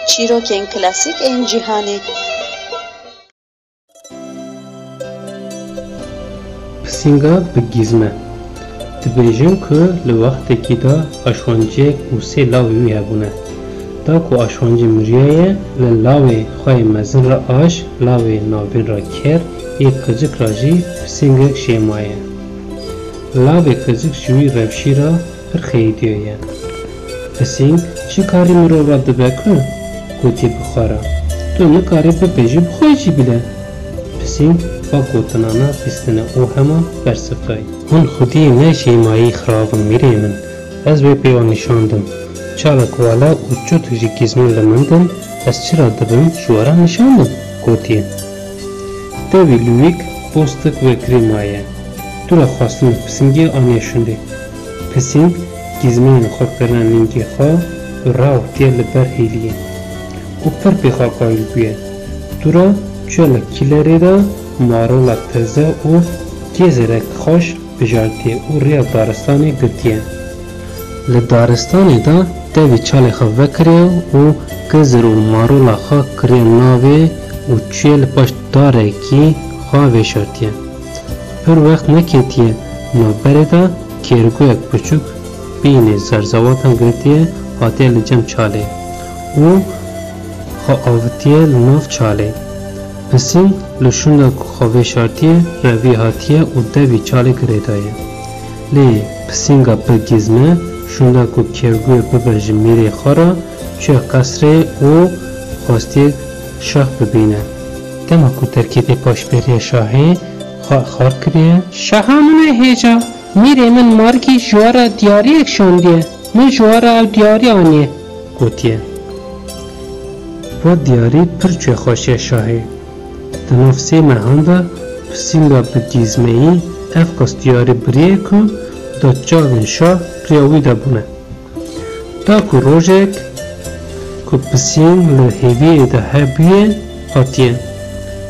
چیروکین کلاسیک این جیهانی پسینگا بگیزمه تبریجم که لوقتی که دا آشوانجی و سه لاوی وی هبونه دا که آشوانجی مریایه للاوی خواه مزن را آش لاوی نابین را کر یک کجک راجی پسینگک شیمایه لاوی کجک جوی روشی را پر خیدیویه پسینگ چی کاری مرو را دبکو؟ گوتی بخارا تو نکاری ببیجی بخوی چی بله؟ پسینگ با گوتنانا بیستنه او هما برسفتای اون خودی نه شیمایی خرابم میره من از وی پیوان نشاندم چالک والا و چو توجی گیزمون لمندن از چرا دبم شوارا نشاندم گوتیه دوی لویک بوستک و کریمایه تو را خواستم پسینگی آنیا شنده پسینگ گیزمون خود کرنه نینگی خواه و راو تیه لبر هیلیه و پر پیخوا قایل بیه تو را چالک کلره دا مارولا تزه و گیزرک خوش بجارتیه و ریا دارستانی گرتیه لدارستانی دا دوی چاله خواه وکریه و گزر و مارولا خواه کریه ناوه و چیل پاش داره کی خواه وشارتیه پر وقت نکیتیه نابره دا کرگویک بچوک بین زرزوات هم گرتیه هاتیه لجم چاله و خواه آوتیه لناف چاله پسینگ لشوندا خواه وشارتیه روی هاتیه و دوی چاله گریدایه لی پسینگا بگیزمه شوندا کو کرگوی ببرج میره خورا چه قصره و خواستی شاه ببینه دما کو ترکیب پاشبری شاهی خار کریه شاه همونه هیجا میره من مارکی جوارا دیاری اکشاندیه من جوارا او دیاری آنیه گوتیه و دیاری پر چه خوشی شاهی دنفسی مهانده پسینگا بگیزمه ای افکاس دیاری بریه که دا چاوین شاه پریاوی دا بونه دا که روژک که پسینگ لحیوی دا هبیه آتیه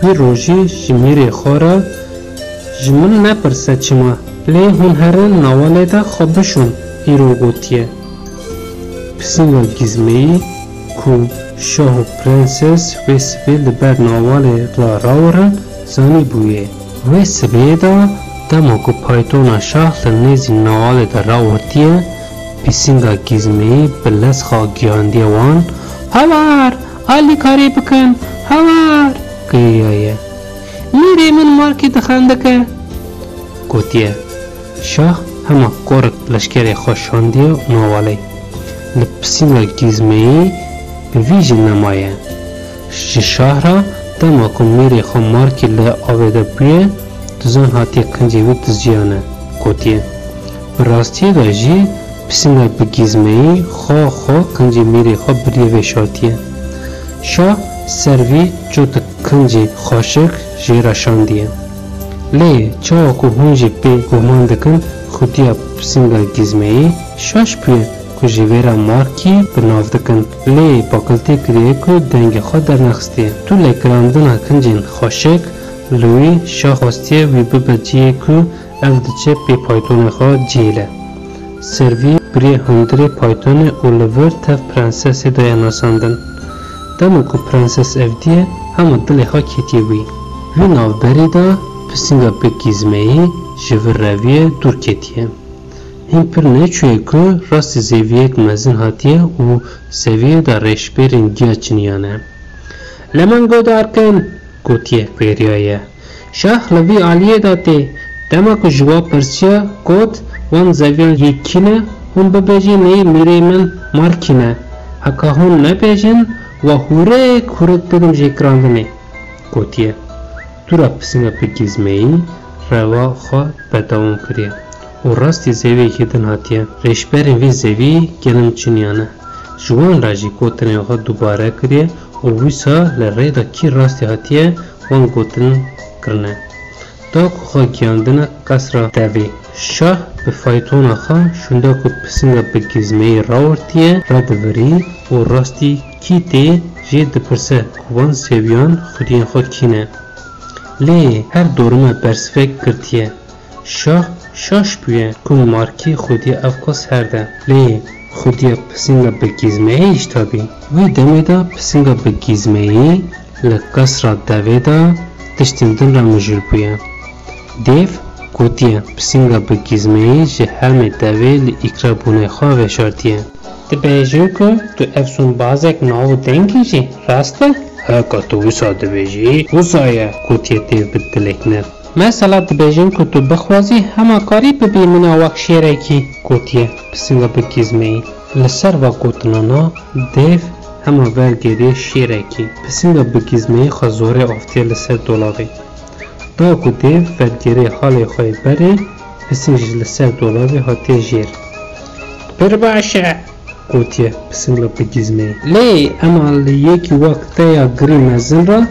بی روژی جمیره خورا جمن نپرسه چما لی هون هرن نواله دا خوابشون ایرو گوتیه پسینگا گیزمه ای که شاه و پرنسس و سبیل بر نواله را راورن زانی بویه و سبیل دا دما کو پایتونا شاه لنیزی نواله در راورتیه پسینگا گیزمهی بلس خواه گیاندیه وان هوار آلی کاری بکن هوار گریایه میره من مارکی دخنده که گوتیه شاه همه کورک لشکر خوشاندیه و نواله لپسینگا گیزمهی بویجی نمایه شاه را دما کو میره خواه مارکی لآویده بیه دزان هاتی کنجی و دزیانه گوتیه براستی دا جی پسینگا بگیزمهی خواه کنجی میره خواه بریه وشاتیه شاه سروی جوت کنجی خوشک جیرا شاندیه لی چاو که هونجی پی گمان دکن خودیا پسینگا گیزمهی شاش پیه که جیویرا مارکی بناو دکن لی باکلتی کریه که دنگ خواه در نخستیه تو لکراندنا کنجین خوشک لوی شاه خواستیه وی ببجیه که او دچه پی پایتون خواه جیله سروی بری هندری پایتون اولور تف پرنسس دای ناساندن دمو که پرنسس افدیه همه دل خواه کیتی وی ناو بری دا پسینگا بگیزمهی جور رویه دور کتیه این پر نچوه که راست زیویه مزن هاتیه و زیویه دا ریشبرین گیا چنیانه لمن گودار کن گوتیه پیریایه شاه لوی عالیه داته دما که جواب پرسیه گوت وان زویل یکینه هم ببیجی نی میره من مارکینه حکا هم نبیجن و هوره کورک بدم جیکراندنه گوتیه تو را پسینگا بگیزمهی روا خواه بداون کریه و راستی زوی هیدن هاتیه ریشبرین وی زوی گلم چنیانه جوان راجی گوتنه خواه دوباره کریه و ویسا لره دا کی راستی هاتیه وان گوتن کرنه دا که خواه گیاندنه کس را دوی شاه به فایتون خواه شونده که پسینگا بگیزمهی راورتیه را دوری و راستی کی تی جه دپرسه کوان سویان خودین خود کینه لی هر دورمه برسفک کرتیه شاه شاش بویه که مارکی خودی افکاس هرده لی خودی پسنگا بگیزمه ایش تابی وی دمه دا پسنگا بگیزمه ای لکس را دوه دا تشتندن را مجر بویه دیو گوتیه پسنگا بگیزمه ای جه هلم دوه لی اکرا بونه خواه وشارتیه دبیجو که تو افسون بازک ناو دنگی جی راسته؟ ها تو وسا دبیجی وسایه گوتیه دیو بدلکنه مثلا دبیجم که تو بخوازی همه کاری ببی منا وقت شیره کی گوتیه پسنگا بگیزمه ای لسر و گوتنانا دیو همه برگیری شیره کی پسنگا بگیزمه ای خزوره آفتیه لسر دولاوی دا که دیو برگیری حال خواهی بره پسنگش لسر دولاوی هاتی جیر بر باشه گوتیه پسنگا بگیزمه لی اما یکی وقت یا گری مزن را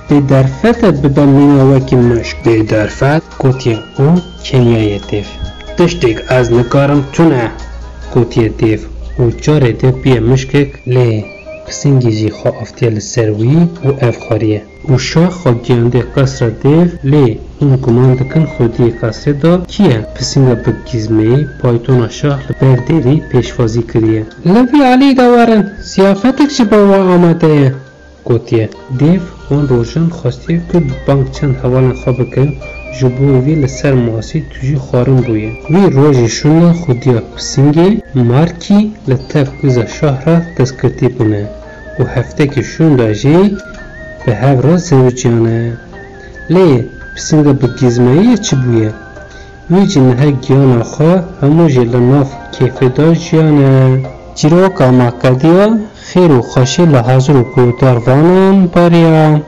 به درفت ببا مینا وکی مشک به درفت گوتیه او کنیای دیو تشتیک از نکارم تونه گوتیه دیو او جاره دیو بیه مشکک لی پسنگی جی خواه افتیه لسروی او افخاریه او شاه خواه گیانده قصر دیو لی اون گمان دکن خودی قصر دا کیه پسنگا بگیزمه پایتون شاه لبر دیری پیشوازی کریه لوی علی دوارن سیافتک چی با آمده گوتیه دیو وان روشن خواستی که بانک چند حوالن خواب که جبو وی لسر ماسی توجی خارم بویه وی روژی شونه خودی پسنگی مارکی لطف کز شاه را دستکرتی بونه و هفته که شون داجی به هف را زوجیانه لی پسنگا بگیزمه ای چی بویه وی جی نهر گیانا خواه همو جی لناف کیفه دا جیانه جیرو کاما کدیا خیر و خوشی لحاظ رو کودار وانان باریا